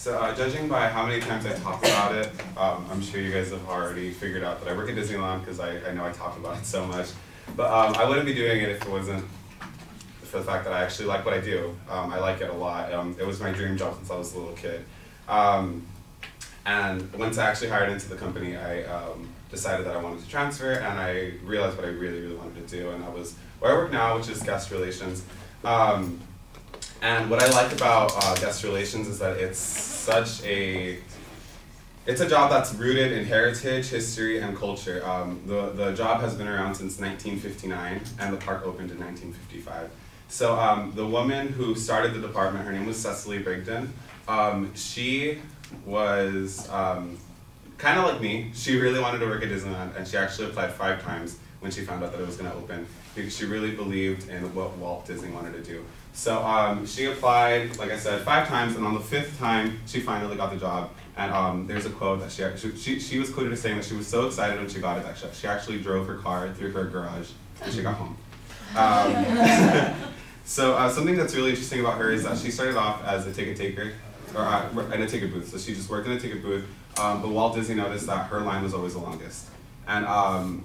So judging by how many times I talk about it, I'm sure you guys have already figured out that I work at Disneyland because I know I talk about it so much. But I wouldn't be doing it if it wasn't for the fact that I actually like what I do. I like it a lot. It was my dream job since I was a little kid. And once I actually hired into the company, I decided that I wanted to transfer, and I realized what I really, really wanted to do, and that was where I work now, which is guest relations. And what I like about guest relations is that it's a job that's rooted in heritage, history, and culture. The job has been around since 1959, and the park opened in 1955. So the woman who started the department, her name was Cecily Brigden. She was kind of like me. She really wanted to work at Disneyland, and she actually applied 5 times when she found out that it was going to open, because she really believed in what Walt Disney wanted to do. So she applied, like I said, 5 times, and on the 5th time, she finally got the job. And there's a quote that she was quoted as saying that she was so excited when she got it that she actually drove her car through her garage when she got home. So something that's really interesting about her is that she started off as a ticket taker, or in a ticket booth. So she just worked in a ticket booth, but Walt Disney noticed that her line was always the longest. And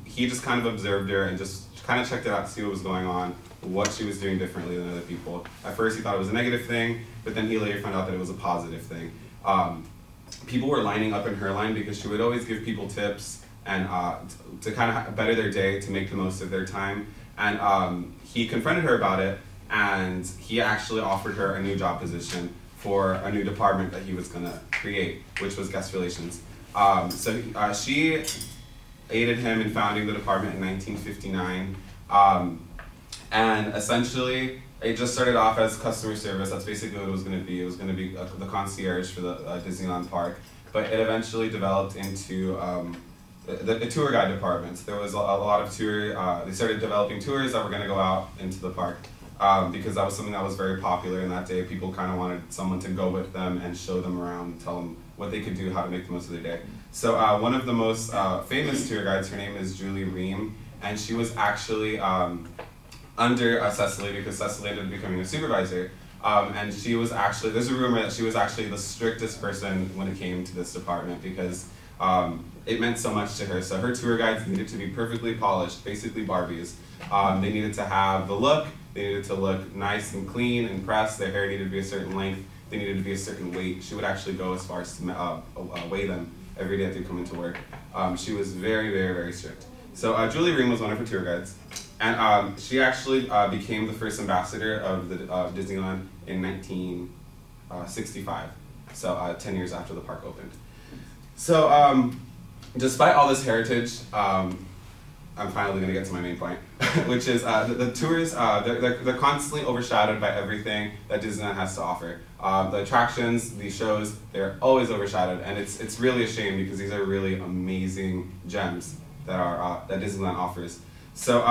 he just kind of observed her and just kind of checked it out to see what was going on, what she was doing differently than other people. At first he thought it was a negative thing, but then he later found out that it was a positive thing. People were lining up in her line because she would always give people tips and to kind of better their day, to make the most of their time. And he confronted her about it, and he actually offered her a new job position for a new department that he was going to create, which was guest relations. She aided him in founding the department in 1959. And essentially, it just started off as customer service. That's basically what it was going to be. It was going to be the concierge for the Disneyland park. But it eventually developed into the tour guide department. There was a lot of they started developing tours that were going to go out into the park. Because that was something that was very popular in that day. People kind of wanted someone to go with them and show them around, tell them what they could do, how to make the most of their day. So one of the most famous tour guides, her name is Julie Ream, and she was actually under Cecily, because Cecily ended up becoming a supervisor. And she was actually, there's a rumor that she was actually the strictest person when it came to this department, because it meant so much to her. So her tour guides needed to be perfectly polished, basically Barbies. They needed to have the look, they needed to look nice and clean and pressed, their hair needed to be a certain length, they needed to be a certain weight. She would actually go as far as to weigh them every day that they come into work. She was very, very, very strict. So Julie Ream was one of her tour guides, and she actually became the first ambassador of Disneyland in 1965, so 10 years after the park opened. So despite all this heritage, I'm finally going to get to my main point, which is the tours, they're constantly overshadowed by everything that Disneyland has to offer. The attractions, the shows, they're always overshadowed, and it's really a shame, because these are really amazing gems that Disneyland offers. So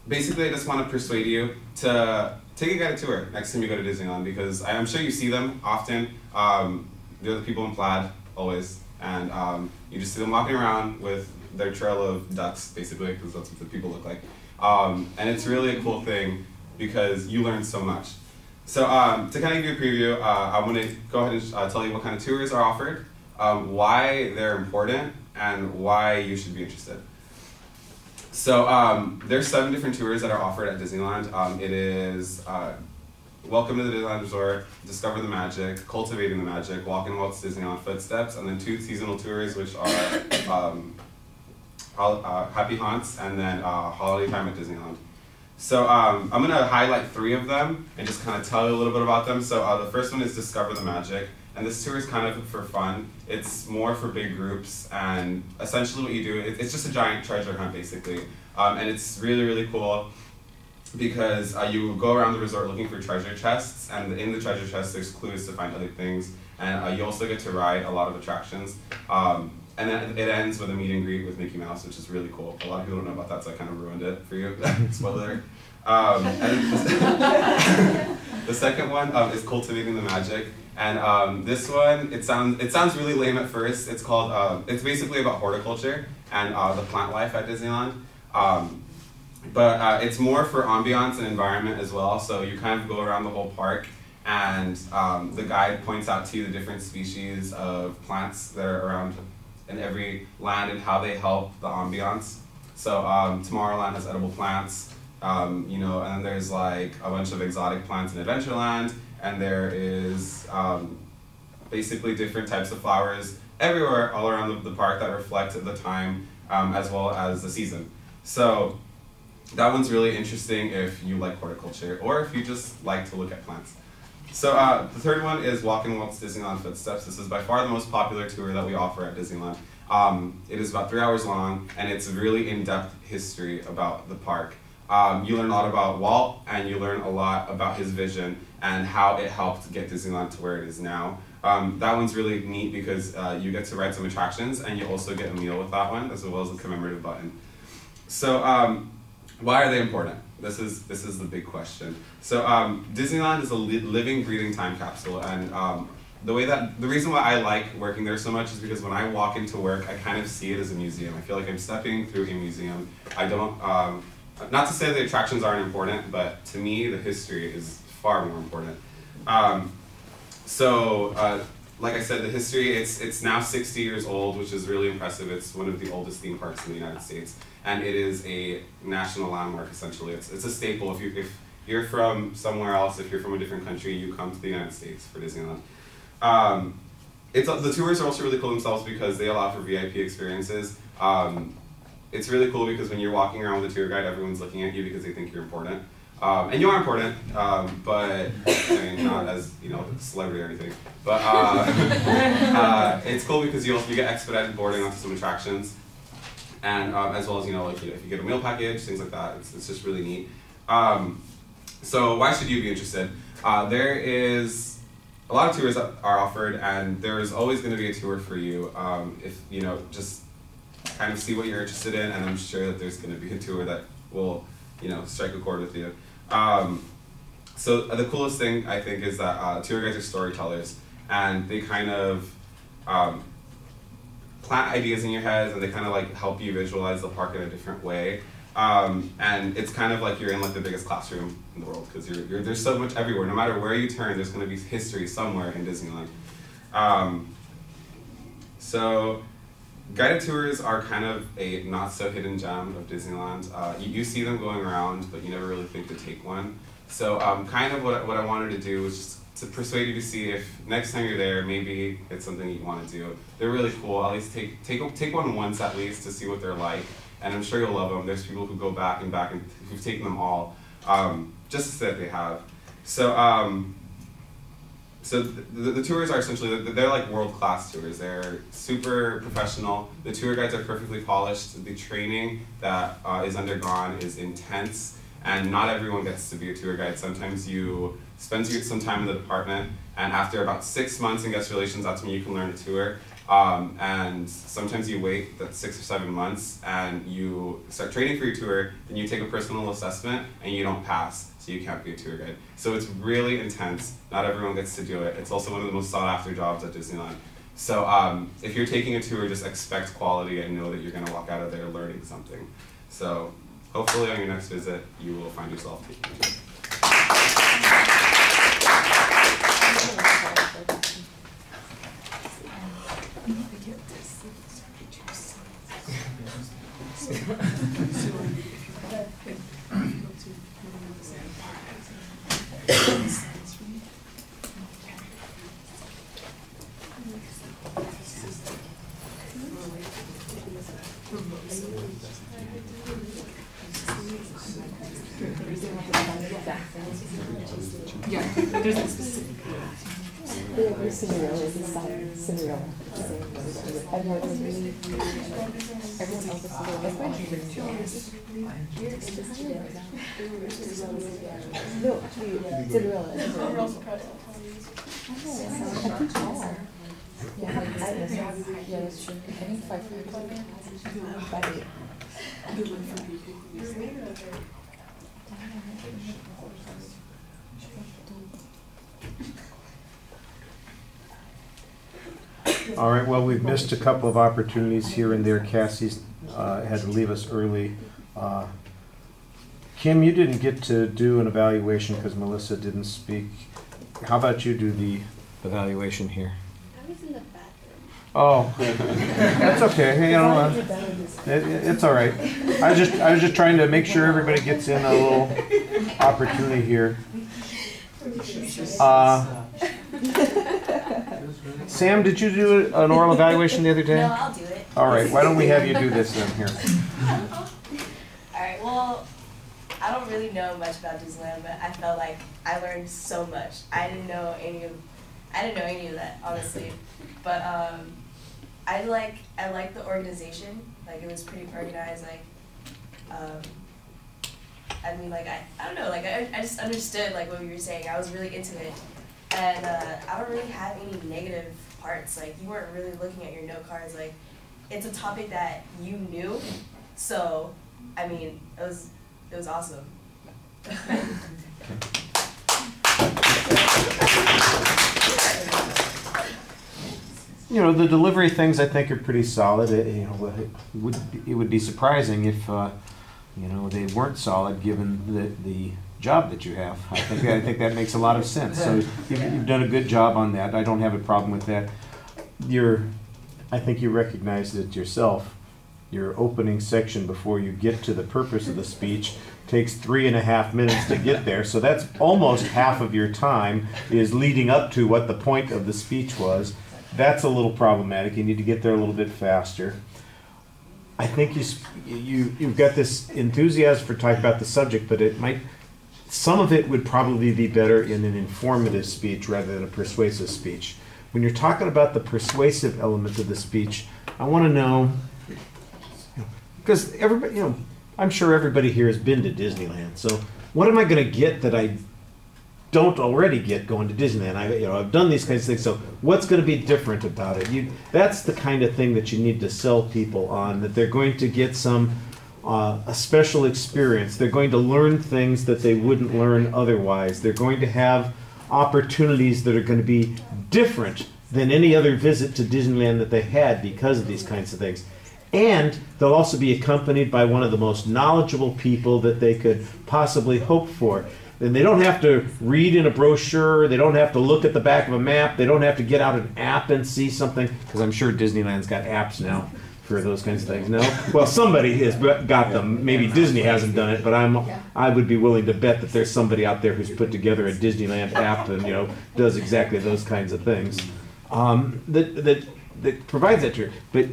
basically, I just want to persuade you to take a guided tour next time you go to Disneyland, because I'm sure you see them often. They're the people in plaid, always, and you just see them walking around with their trail of ducks, basically, because that's what the people look like. And it's really a cool thing, because you learn so much. So to kind of give you a preview, I want to go ahead and tell you what kind of tours are offered, why they're important, and why you should be interested. So there's 7 different tours that are offered at Disneyland. It is Welcome to the Disneyland Resort, Discover the Magic, Cultivating the Magic, Walk in Walt's Disneyland Footsteps, and then 2 seasonal tours, which are Happy Haunts and then Holiday Time at Disneyland. So I'm going to highlight 3 of them and just kind of tell you a little bit about them. So the first one is Discover the Magic, and this tour is kind of for fun. It's more for big groups, and essentially what you do, it's just a giant treasure hunt, basically. And it's really, really cool, because you go around the resort looking for treasure chests, and in the treasure chests there's clues to find other things, and you also get to ride a lot of attractions. And then it ends with a meet and greet with Mickey Mouse, which is really cool. A lot of people don't know about that, so I kind of ruined it for you. Spoiler. And the second one is Cultivating the Magic, and this one, it sounds really lame at first. It's called it's basically about horticulture and the plant life at Disneyland. But it's more for ambiance and environment as well. So you kind of go around the whole park, and the guide points out to you the different species of plants that are around in every land and how they help the ambiance. So Tomorrowland has edible plants, you know, and then there's like a bunch of exotic plants in Adventureland, and there is basically different types of flowers everywhere all around the park that reflect the time as well as the season. So that one's really interesting if you like horticulture or if you just like to look at plants. So the third one is Walk in Walt's Disneyland Footsteps. This is by far the most popular tour that we offer at Disneyland. It is about 3 hours long, and it's a really in-depth history about the park. You learn a lot about Walt, and you learn a lot about his vision and how it helped get Disneyland to where it is now. That one's really neat because you get to ride some attractions, and you also get a meal with that one, as well as a commemorative button. So why are they important? This is the big question. So Disneyland is a living, breathing time capsule, and the reason why I like working there so much is because when I walk into work, I kind of see it as a museum. I feel like I'm stepping through a museum. I don't, not to say the attractions aren't important, but to me, the history is far more important. Like I said, the history, it's now 60 years old, which is really impressive. It's one of the oldest theme parks in the United States, and it is a national landmark, essentially. It's a staple. If you're from somewhere else, if you're from a different country, you come to the United States for Disneyland. The tours are also really cool themselves because they allow for VIP experiences. It's really cool because when you're walking around with a tour guide, everyone's looking at you because they think you're important. And you are important, but I mean, not as, you know, a celebrity or anything. But it's cool because you get expedited boarding onto some attractions, and as well as, you know, like if you get a meal package, things like that. It's just really neat. So why should you be interested? There is a lot of tours that are offered, and there's always going to be a tour for you if, you know, just kind of see what you're interested in, and I'm sure that there's going to be a tour that will, you know, strike a chord with you. So the coolest thing, I think, is that tour guides are storytellers, and they kind of plant ideas in your head, and they kind of like help you visualize the park in a different way. And it's kind of like you're in like the biggest classroom in the world, because there's so much everywhere. No matter where you turn, there's going to be history somewhere in Disneyland. So guided tours are kind of a not-so-hidden gem of Disneyland. You see them going around, but you never really think to take one. So kind of what I wanted to do was just to persuade you to see if next time you're there, maybe it's something you want to do. They're really cool. At least take one once at least to see what they're like. And I'm sure you'll love them. There's people who go back and who've taken them all, just to say that they have. So, the tours are essentially, they're like world-class tours. They're super professional. The tour guides are perfectly polished. The training that is undergone is intense, and not everyone gets to be a tour guide. Sometimes you spend some time in the department, and after about 6 months in guest relations, that's when you can learn a tour. And sometimes you wait that 6 or 7 months and you start training for your tour, then you take a personal assessment and you don't pass, so you can't be a tour guide. So it's really intense. Not everyone gets to do it. It's also one of the most sought after jobs at Disneyland. So if you're taking a tour, just expect quality and know that you're going to walk out of there learning something. So hopefully on your next visit, you will find yourself taking a tour. Yeah, there's a specific. Cinderella is the side. Cinderella. Everyone else is No, actually, Cinderella. I think more. Yeah, that's true. I think 5 5 8. All right, well, we've missed a couple of opportunities here and there. Cassie's had to leave us early. Kim, you didn't get to do an evaluation because Melissa didn't speak. how about you do the evaluation here? I was in the bathroom. Oh, that's okay. Hey, you know, it's all right. I was just trying to make sure everybody gets in a little opportunity here. Sam, did you do an oral evaluation the other day? No, I'll do it. All right. Why don't we have you do this then here? All right. Well, I don't really know much about Disneyland, but I felt like I learned so much. I didn't know any of that, honestly. But I like the organization. Like, it was pretty organized. Like, I mean, like, I don't know. Like, I just understood like what you were saying. I was really into it, and I don't really have any negative parts. Like, you weren't really looking at your note cards. Like, it's a topic that you knew, so I mean, it was awesome. You know, the delivery things I think are pretty solid. It would be surprising if you know, they weren't solid given the job that you have. I think that makes a lot of sense. So you've done a good job on that. I don't have a problem with that. I think you recognized it yourself. Your opening section before you get to the purpose of the speech takes 3.5 minutes to get there. So that's almost half of your time is leading up to what the point of the speech was. That's a little problematic. You need to get there a little bit faster. I think you've got this enthusiasm for talking about the subject, but some of it would probably be better in an informative speech rather than a persuasive speech. When you're talking about the persuasive element of the speech, I want to know, because everybody, I'm sure everybody here has been to Disneyland. So what am I going to get that I don't already get going to Disneyland? I've done these kinds of things. So what's going to be different about it? That's the kind of thing that you need to sell people on. That they're going to get a special experience. They're going to learn things that they wouldn't learn otherwise. They're going to have opportunities that are going to be different than any other visit to Disneyland that they had because of these kinds of things. And they'll also be accompanied by one of the most knowledgeable people that they could possibly hope for. And they don't have to read in a brochure. They don't have to look at the back of a map. They don't have to get out an app and see something, because I'm sure Disneyland's got apps now for those kinds of things. No? Well, somebody has got them. Maybe Disney hasn't done it, but I would be willing to bet that there's somebody out there who's put together a Disneyland app and does exactly those kinds of things. That provides that to you. But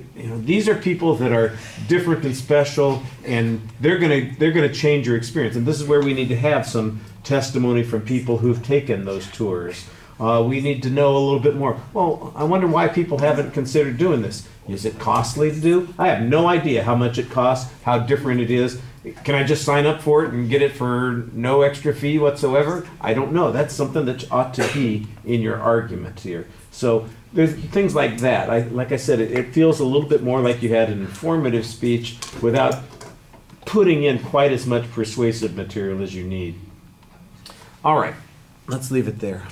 these are people that are different and special, and they're gonna change your experience. And this is where we need to have some testimony from people who've taken those tours. We need to know a little bit more. Well, I wonder why people haven't considered doing this. Is it costly to do? I have no idea how much it costs, how different it is. Can I just sign up for it and get it for no extra fee whatsoever? I don't know. That's something that ought to be in your argument here. So there's things like that. Like I said, it feels a little bit more like you had an informative speech without putting in quite as much persuasive material as you need. All right, let's leave it there.